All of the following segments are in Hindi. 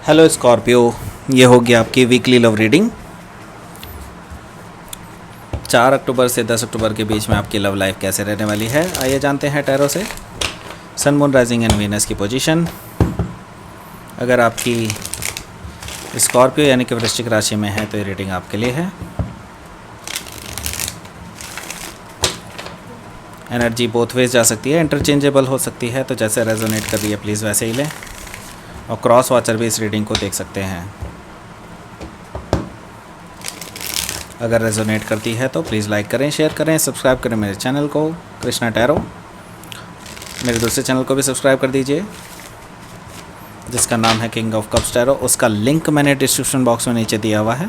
हेलो स्कॉर्पियो, ये होगी आपकी वीकली लव रीडिंग 4 अक्टूबर से 10 अक्टूबर के बीच में आपकी लव लाइफ कैसे रहने वाली है। आइए जानते हैं टैरो से सन, मून, राइजिंग एंड वीनस की पोजीशन। अगर आपकी स्कॉर्पियो यानी कि वृश्चिक राशि में है तो ये रीडिंग आपके लिए है। एनर्जी बोथ वेज जा सकती है, इंटरचेंजेबल हो सकती है, तो जैसे रेजोनेट कर रही है प्लीज़ वैसे ही लें। और क्रॉस वॉचर भी इस रीडिंग को देख सकते हैं। अगर रेजोनेट करती है तो प्लीज़ लाइक करें, शेयर करें, सब्सक्राइब करें मेरे चैनल को कृष्णा टैरो। मेरे दूसरे चैनल को भी सब्सक्राइब कर दीजिए जिसका नाम है किंग ऑफ कप्स टैरो। उसका लिंक मैंने डिस्क्रिप्शन बॉक्स में नीचे दिया हुआ है।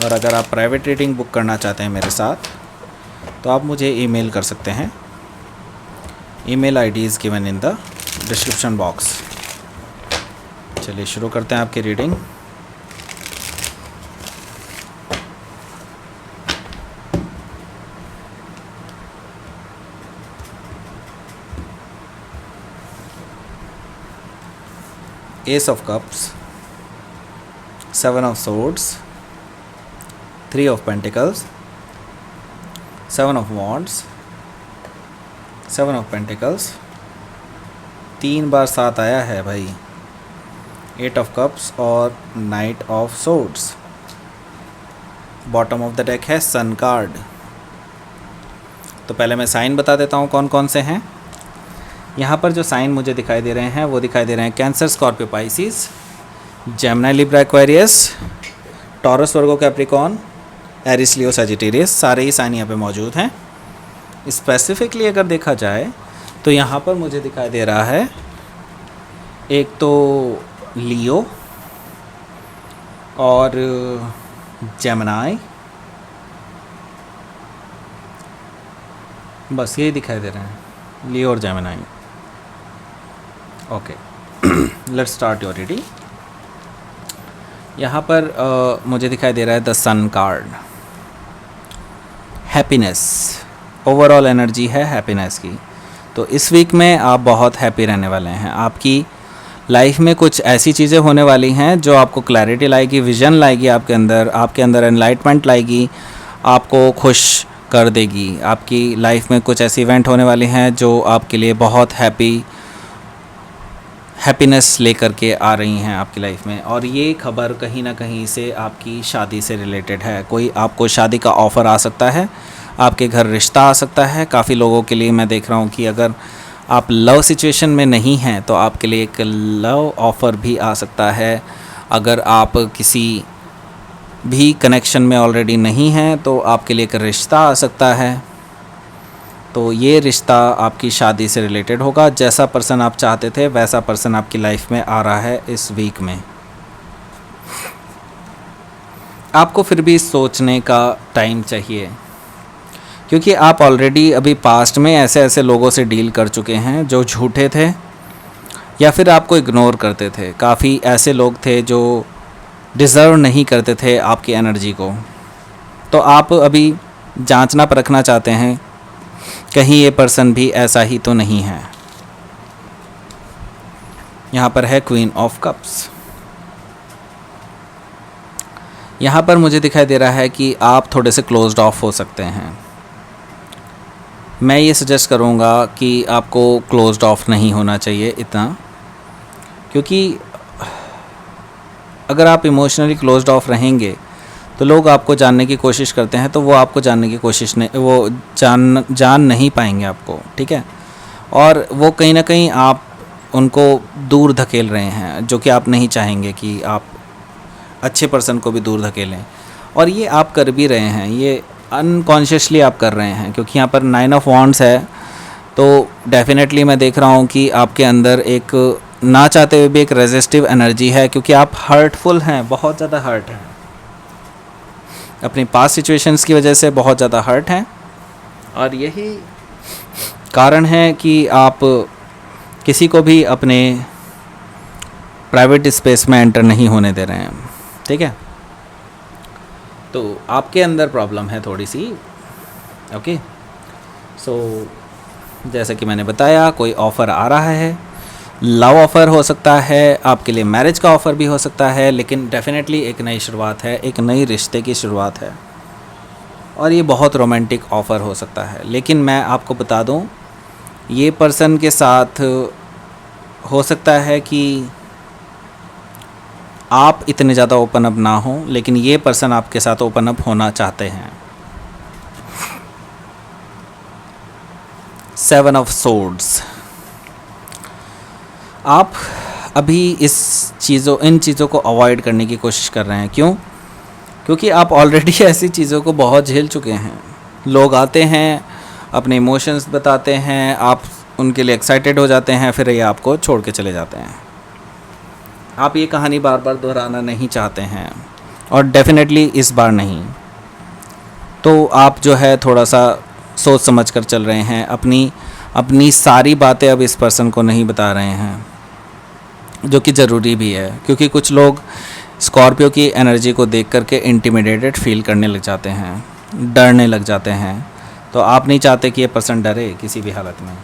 और अगर आप प्राइवेट रीडिंग बुक करना चाहते हैं मेरे साथ तो आप मुझे ईमेल कर सकते हैं। Email ID is given in the description box. चलिए शुरू करते हैं आपकी reading. S of cups, 7 of swords, 3 of pentacles, 7 of wands, 7 of pentacles, 3 बार 7 आया है भाई, 8 ऑफ कप्स और night of swords. Bottom of the deck है सन कार्ड। तो पहले मैं साइन बता देता हूँ कौन कौन से हैं। यहाँ पर जो साइन मुझे दिखाई दे रहे हैं वो दिखाई दे रहे हैं Cancer, Scorpio, Pisces, Gemini, Libra, Aquarius, Taurus, Virgo, Capricorn, Aries, Leo, Sagittarius. सारे ही साइन यहाँ पे मौजूद हैं। स्पेसिफिकली अगर देखा जाए तो यहाँ पर मुझे दिखाई दे रहा है एक तो लियो और जेमिनी, बस यही दिखाई दे रहे हैं, लियो और Gemini. Okay, let's start your reading. यहाँ पर मुझे दिखाई दे रहा है the sun card. Happiness, overall energy है हैप्पीनेस की। तो इस वीक में आप बहुत हैप्पी रहने वाले हैं। आपकी लाइफ में कुछ ऐसी चीज़ें होने वाली हैं जो आपको क्लैरिटी लाएगी, विजन लाएगी आपके अंदर एनलाइटमेंट लाएगी, आपको खुश कर देगी। आपकी लाइफ में कुछ ऐसे इवेंट होने वाले हैं जो आपके लिए बहुत हैप्पीनेस लेकर के आ रही हैं आपकी लाइफ में। और ये खबर कहीं ना कहीं से आपकी शादी से रिलेटेड है। कोई आपको शादी का ऑफ़र आ सकता है, आपके घर रिश्ता आ सकता है। काफ़ी लोगों के लिए मैं देख रहा हूँ कि अगर आप लव सिचुएशन में नहीं हैं तो आपके लिए एक लव ऑफ़र भी आ सकता है। अगर आप किसी भी कनेक्शन में ऑलरेडी नहीं हैं तो आपके लिए एक रिश्ता आ सकता है। तो ये रिश्ता आपकी शादी से रिलेटेड होगा। जैसा पर्सन आप चाहते थे वैसा पर्सन आपकी लाइफ में आ रहा है इस वीक में। आपको फिर भी सोचने का टाइम चाहिए क्योंकि आप ऑलरेडी अभी पास्ट में ऐसे ऐसे लोगों से डील कर चुके हैं जो झूठे थे या फिर आपको इग्नोर करते थे। काफ़ी ऐसे लोग थे जो डिज़र्व नहीं करते थे आपकी एनर्जी को। तो आप अभी जांचना परखना चाहते हैं कहीं ये पर्सन भी ऐसा ही तो नहीं है। यहाँ पर है क्वीन ऑफ कप्स। यहाँ पर मुझे दिखाई दे रहा है कि आप थोड़े से क्लोज्ड ऑफ हो सकते हैं। मैं ये सजेस्ट करूँगा कि आपको क्लोज्ड ऑफ नहीं होना चाहिए इतना, क्योंकि अगर आप इमोशनली क्लोज्ड ऑफ रहेंगे तो लोग आपको जानने की कोशिश करते हैं तो वो आपको जानने की कोशिश नहीं, वो जान नहीं पाएंगे आपको, ठीक है। और वो कहीं ना कहीं आप उनको दूर धकेल रहे हैं, जो कि आप नहीं चाहेंगे कि आप अच्छे पर्सन को भी दूर धकेलें। और ये आप कर भी रहे हैं, ये अनकॉन्शियसली आप कर रहे हैं, क्योंकि यहाँ पर 9 ऑफ वॉन्ड्स है। तो डेफिनेटली मैं देख रहा हूँ कि आपके अंदर एक ना चाहते हुए भी एक रेजिस्टिव एनर्जी है, क्योंकि आप हर्टफुल हैं, बहुत ज़्यादा हर्ट हैं अपनी पास्ट सिचुएशंस की वजह से, बहुत ज़्यादा हर्ट हैं। और यही कारण है कि आप किसी को भी अपने प्राइवेट स्पेस में एंटर नहीं होने दे रहे हैं, ठीक है। तो आपके अंदर प्रॉब्लम है थोड़ी सी, ओके। सो जैसा कि मैंने बताया, कोई ऑफ़र आ रहा है लव ऑफ़र हो सकता है, आपके लिए मैरिज का ऑफ़र भी हो सकता है, लेकिन डेफिनेटली एक नई शुरुआत है, एक नई रिश्ते की शुरुआत है और ये बहुत रोमांटिक ऑफ़र हो सकता है। लेकिन मैं आपको बता दूं, ये पर्सन के साथ हो सकता है कि आप इतने ज़्यादा ओपन अप ना हो, लेकिन ये पर्सन आपके साथ ओपन अप होना चाहते हैं। 7 ऑफ सोर्ड्स। आप अभी इन चीज़ों को अवॉइड करने की कोशिश कर रहे हैं। क्यों? क्योंकि आप ऑलरेडी ऐसी चीज़ों को बहुत झेल चुके हैं। लोग आते हैं, अपने इमोशंस बताते हैं, आप उनके लिए एक्साइटेड हो जाते हैं, फिर ये आपको छोड़ के चले जाते हैं। आप ये कहानी बार बार दोहराना नहीं चाहते हैं और डेफिनेटली इस बार नहीं। तो आप जो है थोड़ा सा सोच समझ कर चल रहे हैं, अपनी सारी बातें अब इस पर्सन को नहीं बता रहे हैं, जो कि ज़रूरी भी है। क्योंकि कुछ लोग स्कॉर्पियो की एनर्जी को देख करके इंटिमिडेटेड फील करने लग जाते हैं, डरने लग जाते हैं। तो आप नहीं चाहते कि ये पर्सन डरे किसी भी हालत में,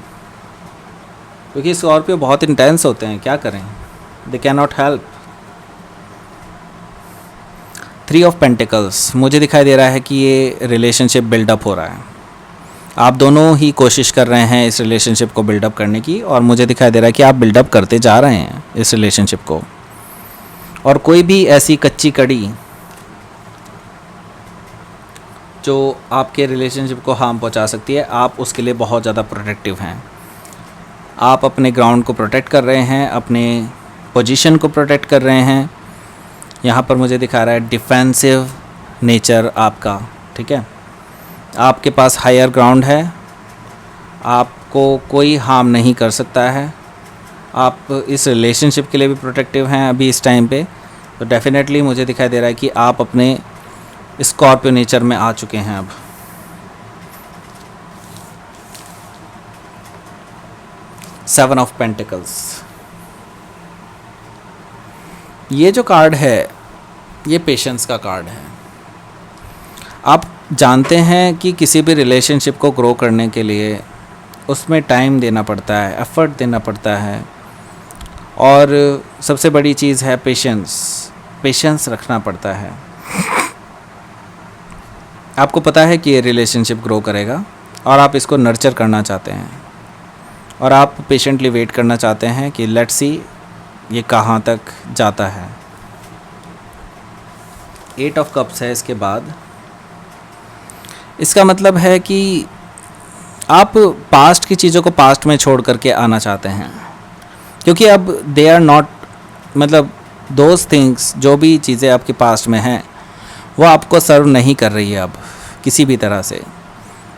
क्योंकि स्कॉर्पियो बहुत इंटेंस होते हैं। क्या करें, they can not help. 3 of pentacles, मुझे दिखाई दे रहा है कि ये रिलेशनशिप बिल्डअप हो रहा है। आप दोनों ही कोशिश कर रहे हैं इस रिलेशनशिप को बिल्डअप करने की, और मुझे दिखाई दे रहा है कि आप बिल्डअप करते जा रहे हैं इस रिलेशनशिप को। और कोई भी ऐसी कच्ची कड़ी जो आपके रिलेशनशिप को हार्म पहुंचा सकती है, आप उसके लिए बहुत ज़्यादा प्रोटेक्टिव हैं। आप अपने ग्राउंड को प्रोटेक्ट कर रहे हैं, अपने पोजीशन को प्रोटेक्ट कर रहे हैं। यहाँ पर मुझे दिखा रहा है डिफेंसिव नेचर आपका, ठीक है। आपके पास हायर ग्राउंड है, आपको कोई हार्म नहीं कर सकता है। आप इस रिलेशनशिप के लिए भी प्रोटेक्टिव हैं अभी इस टाइम पे। तो डेफिनेटली मुझे दिखाई दे रहा है कि आप अपने स्कॉर्पियो नेचर में आ चुके हैं अब। सेवन ऑफ पेंटिकल्स, ये जो कार्ड है ये पेशेंस का कार्ड है। आप जानते हैं कि किसी भी रिलेशनशिप को ग्रो करने के लिए उसमें टाइम देना पड़ता है, एफ़र्ट देना पड़ता है, और सबसे बड़ी चीज़ है पेशेंस रखना पड़ता है। आपको पता है कि ये रिलेशनशिप ग्रो करेगा और आप इसको नर्चर करना चाहते हैं, और आप पेशेंटली वेट करना चाहते हैं कि लेट्स सी ये कहाँ तक जाता है। 8 ऑफ कप्स है इसके बाद। इसका मतलब है कि आप पास्ट की चीज़ों को पास्ट में छोड़ करके आना चाहते हैं, क्योंकि अब दे आर नॉट, मतलब दोज थिंग्स, जो भी चीज़ें आपके पास्ट में हैं वो आपको सर्व नहीं कर रही है अब किसी भी तरह से।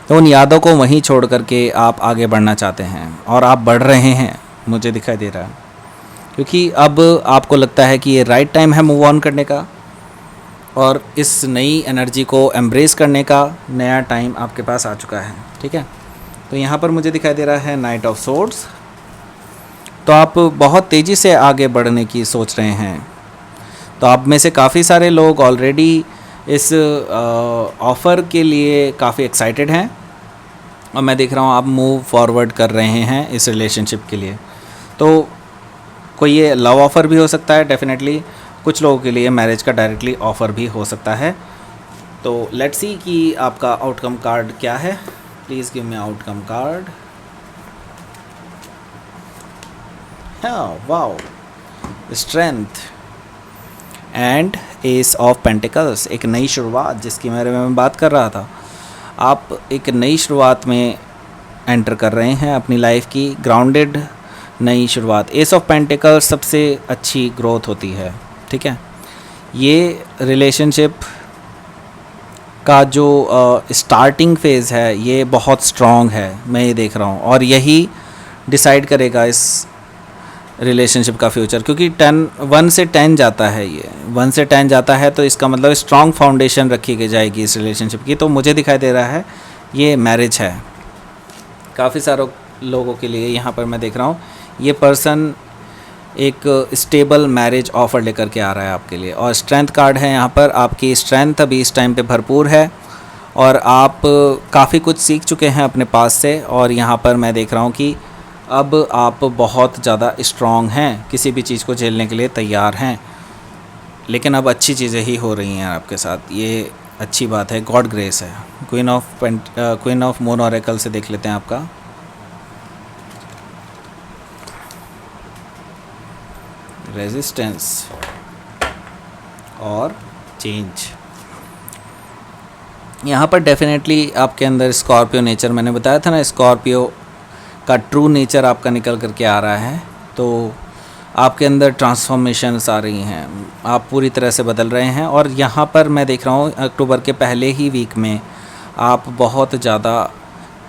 तो उन यादों को वहीं छोड़ करके आप आगे बढ़ना चाहते हैं, और आप बढ़ रहे हैं, मुझे दिखाई दे रहा है। क्योंकि अब आपको लगता है कि ये राइट टाइम है मूव ऑन करने का, और इस नई एनर्जी को एम्ब्रेस करने का नया टाइम आपके पास आ चुका है, ठीक है। तो यहाँ पर मुझे दिखाई दे रहा है नाइट ऑफ सोर्ड्स। तो आप बहुत तेज़ी से आगे बढ़ने की सोच रहे हैं। तो आप में से काफ़ी सारे लोग ऑलरेडी इस ऑफ़र के लिए काफ़ी एक्साइटेड हैं, और मैं देख रहा हूँ आप मूव फॉरवर्ड कर रहे हैं इस रिलेशनशिप के लिए। तो कोई ये लव ऑफ़र भी हो सकता है डेफिनेटली, कुछ लोगों के लिए मैरिज का डायरेक्टली ऑफ़र भी हो सकता है। तो लेट्स सी कि आपका आउटकम कार्ड क्या है। Please give me outcome card. हाँ, wow, strength and ace of pentacles, एक नई शुरुआत जिसकी मैं बात कर रहा था। आप एक नई शुरुआत में एंटर कर रहे हैं अपनी लाइफ की, ग्राउंडेड नई शुरुआत। एस ऑफ पेंटिकल्स सबसे अच्छी ग्रोथ होती है, ठीक है। ये रिलेशनशिप का जो स्टार्टिंग फेज़ है ये बहुत स्ट्रॉन्ग है, मैं ये देख रहा हूँ, और यही डिसाइड करेगा इस रिलेशनशिप का फ्यूचर। क्योंकि 1 से 10 जाता है, ये 1 से 10 जाता है, तो इसका मतलब स्ट्रॉन्ग फाउंडेशन रखी जाएगी इस रिलेशनशिप की। तो मुझे दिखाई दे रहा है ये मैरिज है काफ़ी सारे लोगों के लिए। यहाँ पर मैं देख रहा हूँ ये पर्सन एक स्टेबल मैरिज ऑफ़र लेकर के आ रहा है आपके लिए, और स्ट्रेंथ कार्ड है यहाँ पर। आपकी स्ट्रेंथ अभी इस टाइम पे भरपूर है, और आप काफ़ी कुछ सीख चुके हैं अपने पास से। और यहाँ पर मैं देख रहा हूँ कि अब आप बहुत ज़्यादा स्ट्रॉन्ग हैं, किसी भी चीज़ को झेलने के लिए तैयार हैं, लेकिन अब अच्छी चीज़ें ही हो रही हैं आपके साथ, ये अच्छी बात है, गॉड ग्रेस है। क्वीन ऑफ मून ऑरेकल से देख लेते हैं आपका। रेजिस्टेंस और चेंज। यहाँ पर डेफिनेटली आपके अंदर स्कॉर्पियो नेचर, मैंने बताया था ना, स्कॉर्पियो का ट्रू नेचर आपका निकल करके आ रहा है। तो आपके अंदर ट्रांसफॉर्मेशंस आ रही हैं, आप पूरी तरह से बदल रहे हैं। और यहाँ पर मैं देख रहा हूँ अक्टूबर के पहले ही वीक में आप बहुत ज़्यादा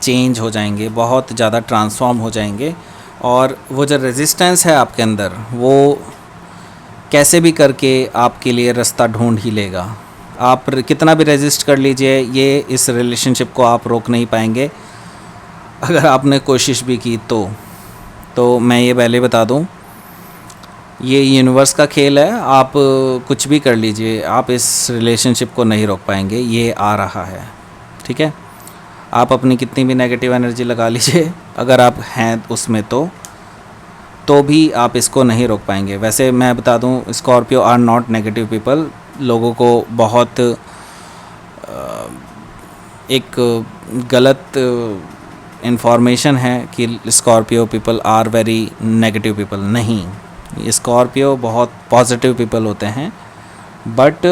चेंज हो जाएंगे, बहुत ज़्यादा ट्रांसफॉर्म हो जाएंगे। और वो जो रेजिस्टेंस है आपके अंदर, वो कैसे भी करके आपके लिए रास्ता ढूंढ ही लेगा। आप कितना भी रेजिस्ट कर लीजिए, ये इस रिलेशनशिप को आप रोक नहीं पाएंगे अगर आपने कोशिश भी की तो मैं ये पहले बता दूं, ये यूनिवर्स का खेल है। आप कुछ भी कर लीजिए, आप इस रिलेशनशिप को नहीं रोक पाएंगे, ये आ रहा है, ठीक है। आप अपनी कितनी भी नेगेटिव एनर्जी लगा लीजिए, अगर आप हैं उसमें तो भी आप इसको नहीं रोक पाएंगे। वैसे मैं बता दूं, Scorpio are not negative people. लोगों को बहुत एक गलत इन्फॉर्मेशन है कि Scorpio people are very negative people. नहीं, स्कॉर्पियो बहुत पॉजिटिव पीपल होते हैं, बट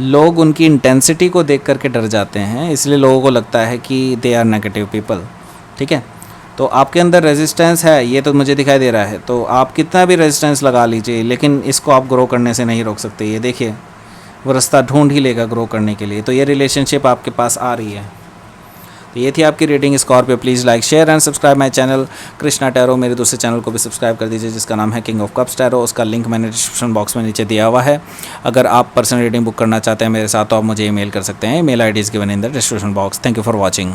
लोग उनकी इंटेंसिटी को देख करके डर जाते हैं, इसलिए लोगों को लगता है कि दे आर नेगेटिव पीपल, ठीक है। तो आपके अंदर रेजिस्टेंस है, ये तो मुझे दिखाई दे रहा है। तो आप कितना भी रेजिस्टेंस लगा लीजिए, लेकिन इसको आप ग्रो करने से नहीं रोक सकते। ये देखिए, वो रास्ता ढूंढ ही लेगा ग्रो करने के लिए। तो ये रिलेशनशिप आपके पास आ रही है। तो ये थी आपकी reading Scorpio. Please like, share and subscribe my channel Krishna tarot. मेरे दूसरे चैनल को भी सब्सक्राइब कर दीजिए, जिसका नाम है किंग ऑफ कप्स टैरो। उसका लिंक मैंने डिस्क्रिप्शन बॉक्स में नीचे दिया हुआ है। अगर आप पर्सनल रीडिंग बुक करना चाहते हैं मेरे साथ, तो आप मुझे ईमेल कर सकते हैं। Email ID is given in the description box. Thank you for watching.